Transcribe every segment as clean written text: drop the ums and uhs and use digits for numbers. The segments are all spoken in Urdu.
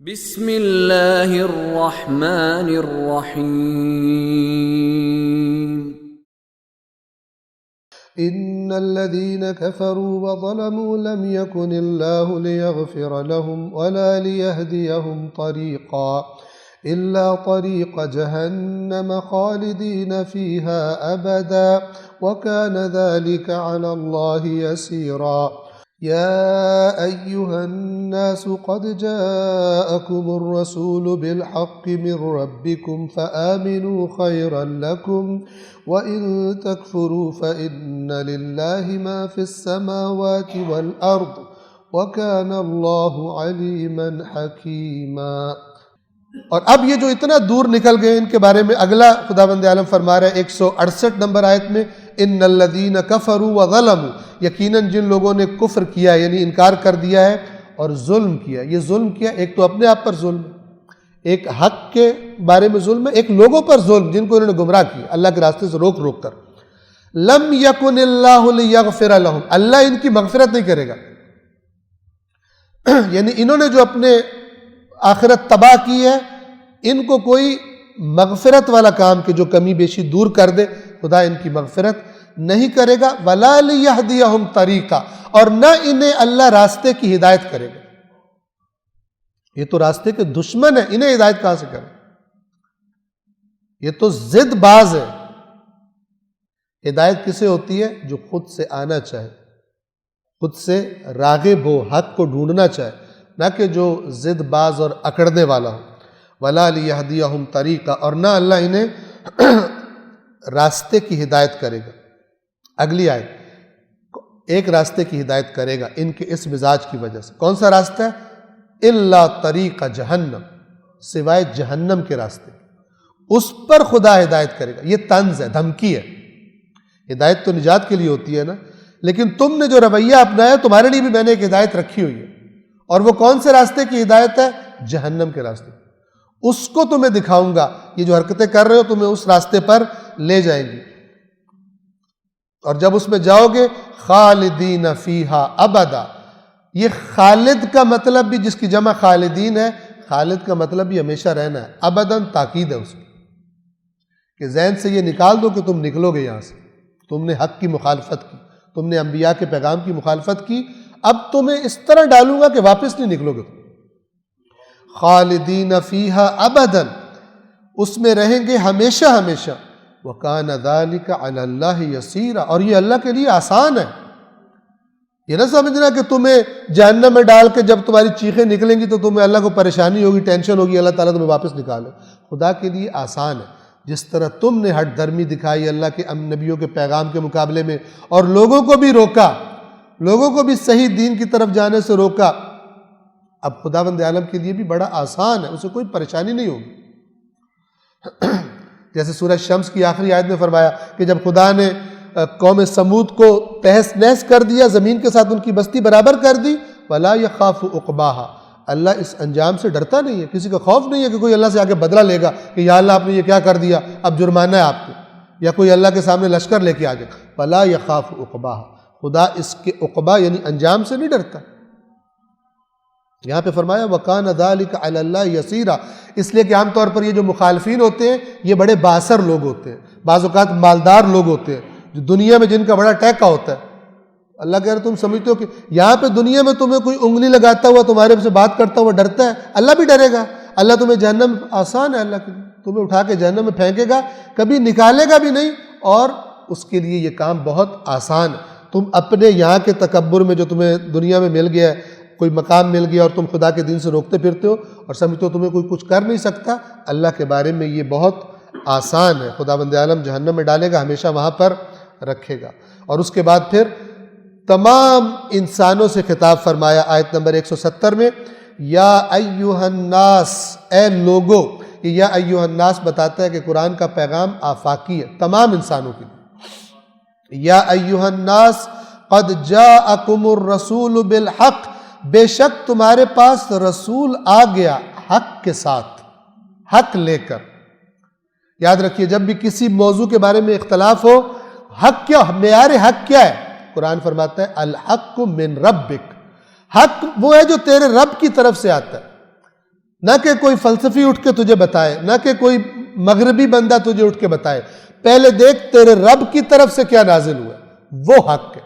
بسم اللہ الرحمن الرحیم إن الذين كفروا وظلموا لم يكن الله ليغفر لهم ولا ليهديهم طريقا إلا طريق جهنم خالدين فيها أبدا وكان ذلك على الله يسيرا يا أيها الناس قد جاءكم الرسول بالحق من ربكم فآمنوا خيرا لكم وإن تكفروا فإن لله ما في السماوات والأرض وكان الله عليما حكيما۔ اور اب یہ جو اتنا دور نکل گئے ان کے بارے میں اگلا خداوند عالم فرما رہا ہے 168 نمبر آیت میں، ان الذین کفروا وظلموا، یقیناً جن لوگوں نے کفر کیا یعنی انکار کر دیا ہے اور ظلم کیا۔ یہ ظلم کیا، ایک تو اپنے آپ پر ظلم، ایک حق کے بارے میں ظلم ہے، ایک لوگوں پر ظلم جن کو انہوں نے گمراہ کیا اللہ کے راستے سے روک روک کر۔ لم یکن اللہ لیغفر لہم، اللہ ان کی مغفرت نہیں کرے گا، یعنی انہوں نے جو اپنے آخرت تباہ کی ہے، ان کو کوئی مغفرت والا کام کہ جو کمی بیشی دور کر دے، خدا ان کی مغفرت نہیں کرے گا۔ وَلَا لِيَهْدِيَهُمْ طَرِيقًا، اور نہ انہیں اللہ راستے کی ہدایت کرے گا۔ یہ تو راستے کے دشمن ہیں، انہیں ہدایت کہاں سے کرے؟ یہ تو ضد باز ہے۔ ہدایت کسے ہوتی ہے؟ جو خود سے آنا چاہے، خود سے راغب ہو، حق کو ڈھونڈنا چاہے، نہ کہ جو ضد باز اور اکڑنے والا ہو۔ وَلَا لِيَهْدِيَهُمْ طَرِيقًا، اور نہ اللہ انہیں راستے کی ہدایت کرے گا۔ اگلی آیت، ایک راستے کی ہدایت کرے گا ان کے اس مزاج کی وجہ سے۔ کون سا راستہ ہے؟ إِلَّا طَرِيقَ جہنم، سوائے جہنم کے راستے، اس پر خدا ہدایت کرے گا۔ یہ طنز ہے، دھمکی ہے۔ ہدایت تو نجات کے لیے ہوتی ہے نا، لیکن تم نے جو رویہ اپنایا تمہارے لیے بھی میں نے ایک ہدایت رکھی ہوئی ہے، اور وہ کون سے راستے کی ہدایت ہے؟ جہنم کے راستے۔ اس کو تمہیں دکھاؤں گا، یہ جو حرکتیں کر رہے ہو تمہیں اس راستے پر لے جائیں گی، اور جب اس میں جاؤ گے خالدین فیہا ابدا۔ یہ خالد کا مطلب بھی، جس کی جمع خالدین ہے، خالد کا مطلب بھی ہمیشہ رہنا ہے، ابداً تاکید ہے اس کی، کہ ذہن سے یہ نکال دو کہ تم نکلو گے یہاں سے، تم نے حق کی مخالفت کی، تم نے انبیاء کے پیغام کی مخالفت کی، اب تمہیں اس طرح ڈالوں گا کہ واپس نہیں نکلو گے تم۔ خالدین فیہا ابداً، اس میں رہیں گے ہمیشہ ہمیشہ۔ وَكَانَ ذَلِكَ عَلَى اللَّهِ يَسِيرًا، اور یہ اللہ کے لیے آسان ہے۔ یہ نہ سمجھنا کہ تمہیں جہنم میں ڈال کے جب تمہاری چیخیں نکلیں گی تو تمہیں اللہ کو پریشانی ہوگی، ٹینشن ہوگی، اللہ تعالیٰ تمہیں واپس نکالے۔ خدا کے لیے آسان ہے۔ جس طرح تم نے ہٹ درمی دکھائی اللہ کے نبیوں کے پیغام کے مقابلے میں، اور لوگوں کو بھی روکا، لوگوں کو بھی صحیح دین کی طرف جانے سے روکا، اب خداوند عالم کے لیے بھی بڑا آسان ہے، اسے کوئی پریشانی نہیں ہوگی۔ جیسے سورہ شمس کی آخری آیت میں فرمایا کہ جب خدا نے قوم سمود کو تہس نہس کر دیا، زمین کے ساتھ ان کی بستی برابر کر دی، وَلَا يَخَافُ عُقْبَاهَا، اللہ اس انجام سے ڈرتا نہیں ہے، کسی کا خوف نہیں ہے کہ کوئی اللہ سے آگے بدلہ لے گا کہ یا اللہ آپ نے یہ کیا کر دیا، اب جرمانہ ہے آپ کو، یا کوئی اللہ کے سامنے لشکر لے کے آ جائے۔ وَلَا يَخَافُ عُقْبَاهَا، خدا اس کے عقبہ یعنی انجام سے نہیں ڈرتا۔ یہاں پہ فرمایا وَكَانَ ذَلِكَ عَلَى اللَّهِ يَسِيرًا، اس لیے کہ عام طور پر یہ جو مخالفین ہوتے ہیں یہ بڑے بااثر لوگ ہوتے ہیں، بعض اوقات مالدار لوگ ہوتے ہیں، جو دنیا میں جن کا بڑا ٹیکہ ہوتا ہے۔ اللہ کہہ رہے تم سمجھتے ہو کہ یہاں پہ دنیا میں تمہیں کوئی انگلی لگاتا ہوا تمہارے سے بات کرتا ہوا ڈرتا ہے، اللہ بھی ڈرے گا۔ اللہ تمہیں جہنم، آسان ہے اللہ کے لیے، تمہیں اٹھا کے جہنم میں پھینکے گا، کبھی نکالے گا بھی نہیں، اور اس کے لیے یہ کام بہت آسان ہے۔ تم اپنے یہاں کے تکبر میں جو تمہیں دنیا میں مل گیا ہے، کوئی مقام مل گیا اور تم خدا کے دین سے روکتے پھرتے ہو اور سمجھتے ہو تمہیں کوئی کچھ کر نہیں سکتا، اللہ کے بارے میں یہ بہت آسان ہے۔ خداوند عالم جہنم میں ڈالے گا، ہمیشہ وہاں پر رکھے گا۔ اور اس کے بعد پھر تمام انسانوں سے خطاب فرمایا آیت نمبر 170 میں، یا ایھا الناس، اے لوگو۔ یہ یا ایھا الناس بتاتا ہے کہ قرآن کا پیغام آفاقی ہے، تمام انسانوں کے لیے۔ یا ایھا الناس قد جاءکم الرسول بالحق، بے شک تمہارے پاس رسول آ گیا حق کے ساتھ، حق لے کر۔ یاد رکھیے جب بھی کسی موضوع کے بارے میں اختلاف ہو، حق کیا، معیار حق کیا ہے؟ قرآن فرماتا ہے الحق من ربک، حق وہ ہے جو تیرے رب کی طرف سے آتا ہے۔ نہ کہ کوئی فلسفی اٹھ کے تجھے بتائے، نہ کہ کوئی مغربی بندہ تجھے اٹھ کے بتائے، پہلے دیکھ تیرے رب کی طرف سے کیا نازل ہوا، وہ حق ہے۔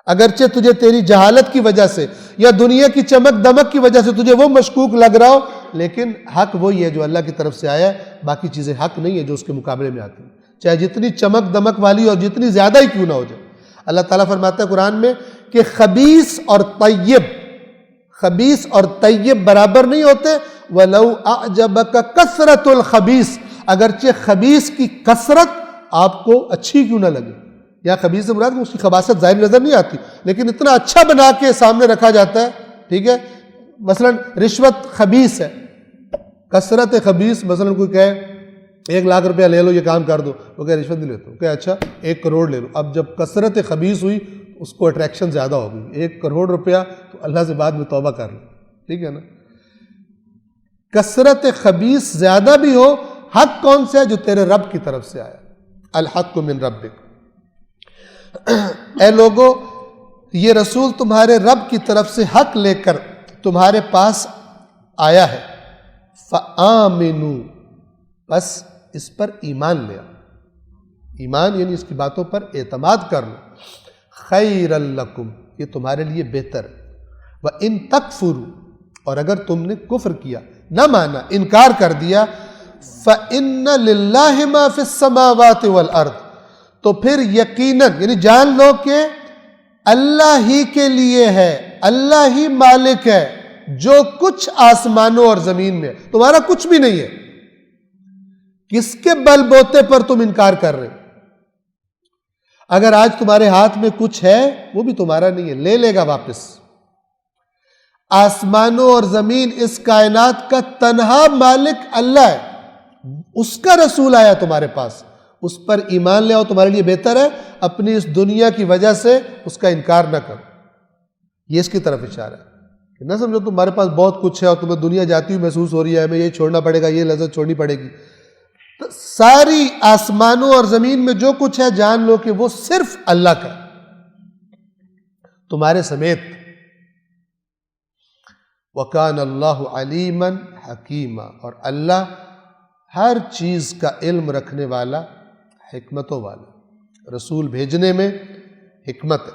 اگرچہ تجھے تیری جہالت کی وجہ سے یا دنیا کی چمک دمک کی وجہ سے تجھے وہ مشکوک لگ رہا ہو، لیکن حق وہی ہے جو اللہ کی طرف سے آیا ہے، باقی چیزیں حق نہیں ہے جو اس کے مقابلے میں آتی ہیں، چاہے جتنی چمک دمک والی اور جتنی زیادہ ہی کیوں نہ ہو جائے۔ اللہ تعالیٰ فرماتا ہے قرآن میں کہ خبیث اور طیب برابر نہیں ہوتے، وَلَوْ أَعْجَبَكَ كَثْرَةُ الْخَبِيثِ، اگرچہ خبیث کی کثرت آپ کو اچھی کیوں نہ لگے، یا خبیث سے مراد اس کی خباثت ظاہر نظر نہیں آتی، لیکن اتنا اچھا بنا کے سامنے رکھا جاتا ہے، ٹھیک ہے۔ مثلا رشوت خبیث ہے، کثرت خبیث، مثلا کوئی کہے 1,00,000 روپیہ لے لو یہ کام کر دو، وہ کہے رشوت نہیں لیتا ہوں، کہ اچھا 1 کروڑ لے لو۔ اب جب کثرت خبیث ہوئی اس کو اٹریکشن زیادہ ہو گئی، 1 کروڑ روپیہ تو اللہ سے بعد میں توبہ کر لو، ٹھیک ہے نا۔ کثرت خبیث زیادہ بھی ہو، حق کون سے ہے؟ جو تیرے رب کی طرف سے آیا، الحق من ربک۔ اے لوگو، یہ رسول تمہارے رب کی طرف سے حق لے کر تمہارے پاس آیا ہے، فآمنوا، بس اس پر ایمان لے آؤ، ایمان یعنی اس کی باتوں پر اعتماد کر لو، خیر لکم، یہ تمہارے لیے بہتر ہے، وَإِن تَکْفُرُوا، اور اگر تم نے کفر کیا، نہ مانا، انکار کر دیا، فَإِنَّ لِلَّهِ مَا فِي السَّمَاوَاتِ وَالْأَرْضِ، تو پھر یقیناً یعنی جان لو کہ اللہ ہی کے لیے ہے، اللہ ہی مالک ہے جو کچھ آسمانوں اور زمین میں، تمہارا کچھ بھی نہیں ہے۔ کس کے بل بوتے پر تم انکار کر رہے؟ اگر آج تمہارے ہاتھ میں کچھ ہے وہ بھی تمہارا نہیں ہے، لے لے گا واپس۔ آسمانوں اور زمین، اس کائنات کا تنہا مالک اللہ ہے، اس کا رسول آیا تمہارے پاس، اس پر ایمان لے آؤ، تمہارے لیے بہتر ہے، اپنی اس دنیا کی وجہ سے اس کا انکار نہ کرو۔ یہ اس کی طرف اشارہ ہے کہ نہ سمجھو تمہارے پاس بہت کچھ ہے اور تمہیں دنیا جاتی ہوئی محسوس ہو رہی ہے، ہمیں یہ چھوڑنا پڑے گا، یہ لذت چھوڑنی پڑے گی۔ تو ساری آسمانوں اور زمین میں جو کچھ ہے جان لو کہ وہ صرف اللہ کا، تمہارے سمیت۔ وَكَانَ اللَّهُ عَلِيمًا حَكِيمًا، اور اللہ ہر چیز کا علم رکھنے والا، حکمتوں والا، رسول بھیجنے میں حکمت ہے۔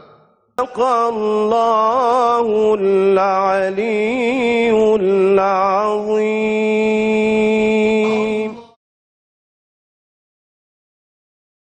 صدق اللہ العلی العظیم۔